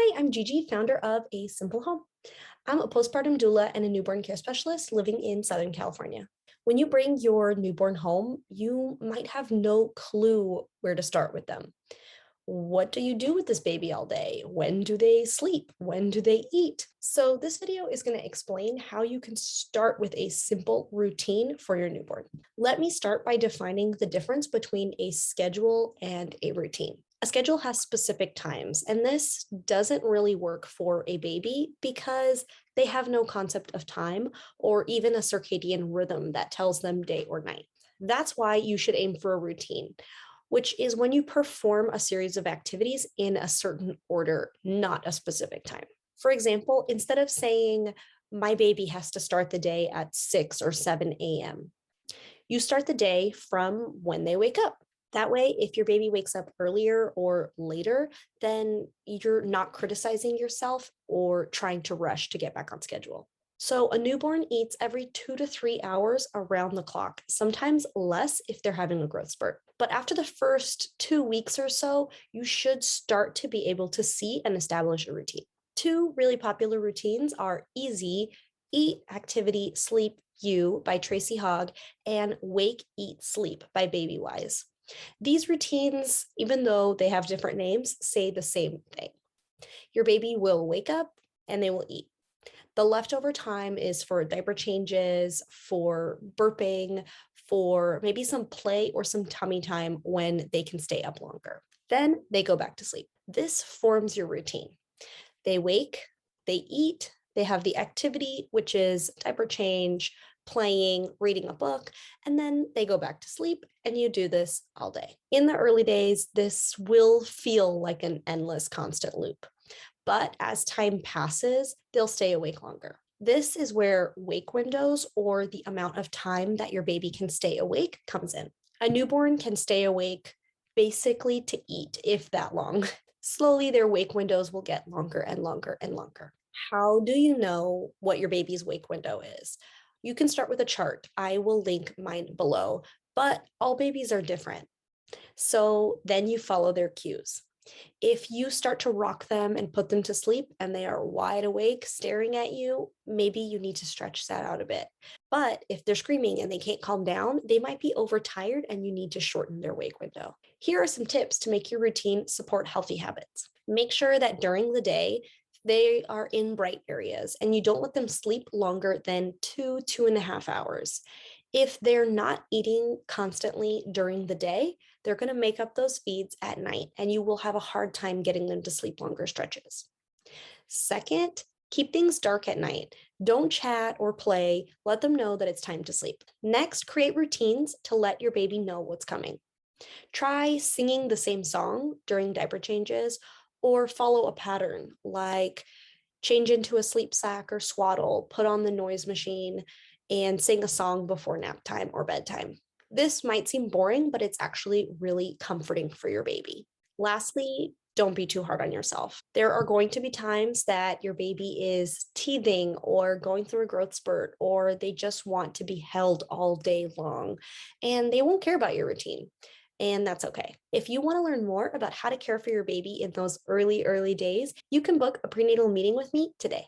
Hi, I'm Gigi, founder of A Simple Home. I'm a postpartum doula and a newborn care specialist living in Southern California. When you bring your newborn home, you might have no clue where to start with them. What do you do with this baby all day? When do they sleep? When do they eat? So this video is going to explain how you can start with a simple routine for your newborn. Let me start by defining the difference between a schedule and a routine. A schedule has specific times, and this doesn't really work for a baby because they have no concept of time or even a circadian rhythm that tells them day or night. That's why you should aim for a routine, which is when you perform a series of activities in a certain order, not a specific time. For example, instead of saying, my baby has to start the day at 6 or 7 a.m., you start the day from when they wake up. That way, if your baby wakes up earlier or later, then you're not criticizing yourself or trying to rush to get back on schedule. So, a newborn eats every 2 to 3 hours around the clock, sometimes less if they're having a growth spurt. But after the first 2 weeks or so, you should start to be able to see and establish a routine. Two really popular routines are Easy, Eat, Activity, Sleep, You by Tracy Hogg, and Wake, Eat, Sleep by Babywise. These routines, even though they have different names, say the same thing. Your baby will wake up and they will eat. The leftover time is for diaper changes, for burping, for maybe some play or some tummy time when they can stay up longer. Then they go back to sleep. This forms your routine. They wake, they eat, they have the activity, which is diaper change, playing, reading a book, and then they go back to sleep, and you do this all day. In the early days, this will feel like an endless, constant loop. But as time passes, they'll stay awake longer. This is where wake windows, or the amount of time that your baby can stay awake, comes in. A newborn can stay awake basically to eat, if that long. Slowly, their wake windows will get longer and longer and longer. How do you know what your baby's wake window is? You can start with a chart. I will link mine below, but all babies are different. So then you follow their cues. If you start to rock them and put them to sleep and they are wide awake staring at you, maybe you need to stretch that out a bit. But if they're screaming and they can't calm down, they might be overtired and you need to shorten their wake window. Here are some tips to make your routine support healthy habits. Make sure that during the day, they are in bright areas and you don't let them sleep longer than 2.5 hours. If they're not eating constantly during the day, they're going to make up those feeds at night and you will have a hard time getting them to sleep longer stretches. Second, keep things dark at night. Don't chat or play. Let them know that it's time to sleep. Next, create routines to let your baby know what's coming. Try singing the same song during diaper changes or follow a pattern like change into a sleep sack or swaddle, put on the noise machine, and sing a song before nap time or bedtime. This might seem boring, but it's actually really comforting for your baby. Lastly, don't be too hard on yourself. There are going to be times that your baby is teething or going through a growth spurt, or they just want to be held all day long, and they won't care about your routine. And that's okay. If you want to learn more about how to care for your baby in those early days, you can book a prenatal meeting with me today.